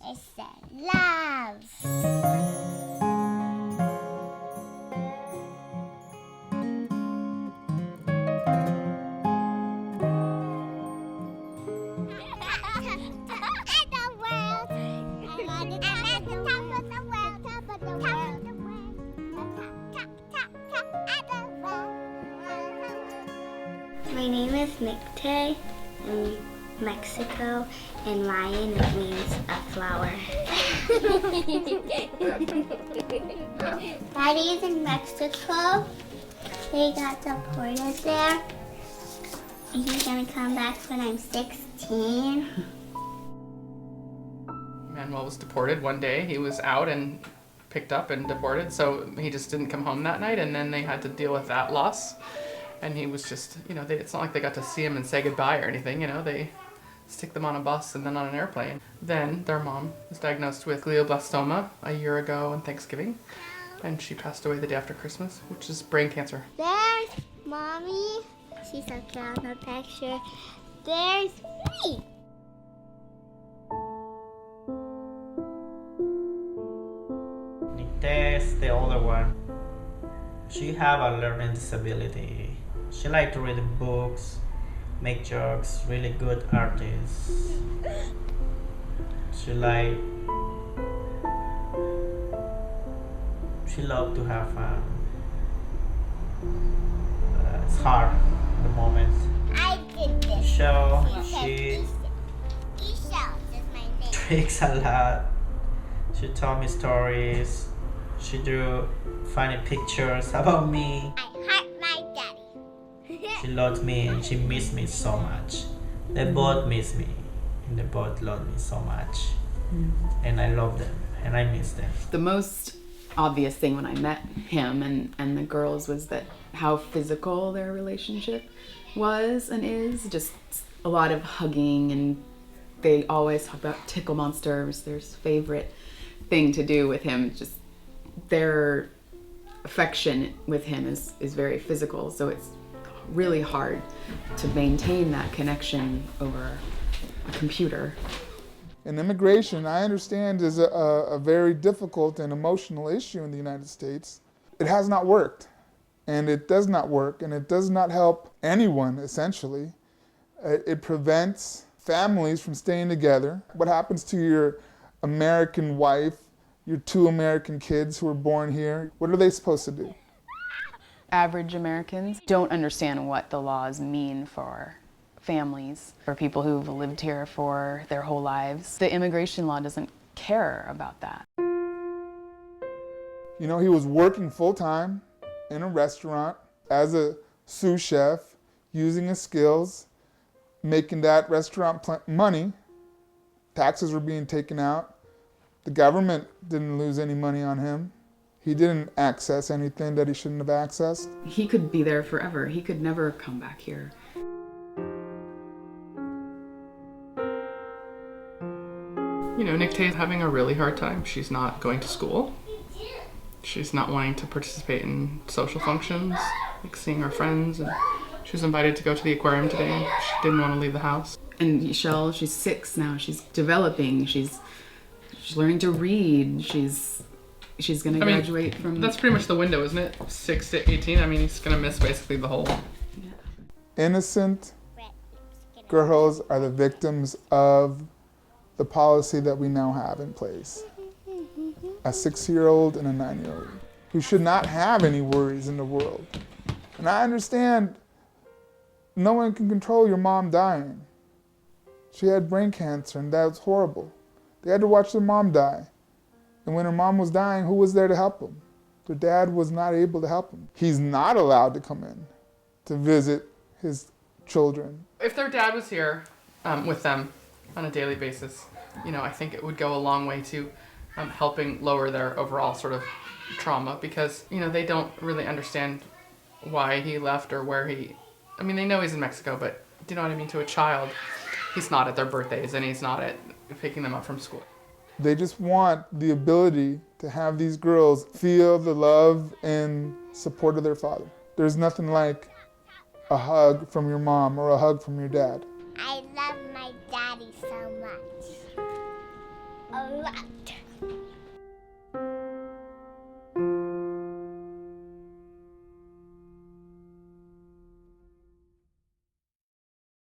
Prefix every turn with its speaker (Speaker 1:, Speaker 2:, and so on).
Speaker 1: I said love. My name is Nikte in Mexico, and lion means a flower. Daddy's in Mexico. He got deported there. And he's gonna come back when I'm 16.
Speaker 2: Manuel was deported one day. He was out and picked up and deported, so he just didn't come home that night, and then they had to deal with that loss. And he was just, it's not like they got to see him and say goodbye or anything, they stick them on a bus and then on an airplane. Then their mom was diagnosed with glioblastoma a year ago on Thanksgiving, and she passed away the day after Christmas, which is brain cancer.
Speaker 1: There's Mommy. She's so cute on the picture. There's me.
Speaker 3: Nikte is the older one. She have a learning disability. She like to read books, make jokes, really good artist. She love to have fun. It's hard at the moment.
Speaker 1: I did this.
Speaker 3: So
Speaker 1: Ixchel is my name.
Speaker 3: drinks a lot. She told me stories. She drew funny pictures about me.
Speaker 1: I heart my daddy.
Speaker 3: She loves me and she missed me so much. They both miss me and they both love me so much. And I love them and I miss them.
Speaker 4: The most obvious thing when I met him and the girls was that how physical their relationship was and is. Just a lot of hugging, and they always talk about tickle monsters, their favorite thing to do with him. Just their affection with him is very physical, so it's really hard to maintain that connection over a computer.
Speaker 5: And immigration, I understand, is a very difficult and emotional issue in the United States. It has not worked, and it does not work, and it does not help anyone, essentially. It prevents families from staying together. What happens to your American wife, your 2 American kids who were born here? What are they supposed to do?
Speaker 4: Average Americans don't understand what the laws mean for families, for people who've lived here for their whole lives. The immigration law doesn't care about that.
Speaker 5: He was working full-time in a restaurant as a sous chef, using his skills, making that restaurant money. Taxes were being taken out. The government didn't lose any money on him. He didn't access anything that he shouldn't have accessed.
Speaker 4: He could be there forever. He could never come back here.
Speaker 2: Nikte is having a really hard time. She's not going to school. She's not wanting to participate in social functions, like seeing her friends. And she was invited to go to the aquarium today, and she didn't want to leave the house.
Speaker 4: And Ixchel, she's 6 now. She's developing. She's learning to read. She's going to graduate from...
Speaker 2: That's pretty much the window, isn't it? 6 to 18. He's going to miss basically the whole...
Speaker 4: Yeah.
Speaker 5: Innocent girls are the victims of the policy that we now have in place. A 6-year-old and a 9-year-old who should not have any worries in the world. And I understand no one can control your mom dying. She had brain cancer, and that was horrible. They had to watch their mom die. And when her mom was dying, who was there to help them? Their dad was not able to help them. He's not allowed to come in to visit his children.
Speaker 2: If their dad was here with them on a daily basis, I think it would go a long way to helping lower their overall sort of trauma, because, they don't really understand why he left or where he... they know he's in Mexico, but do you know what I mean? To a child, he's not at their birthdays and he's not at picking them up from school.
Speaker 5: They just want the ability to have these girls feel the love and support of their father. There's nothing like a hug from your mom or a hug from your dad.
Speaker 1: I love my daddy so much. a lot.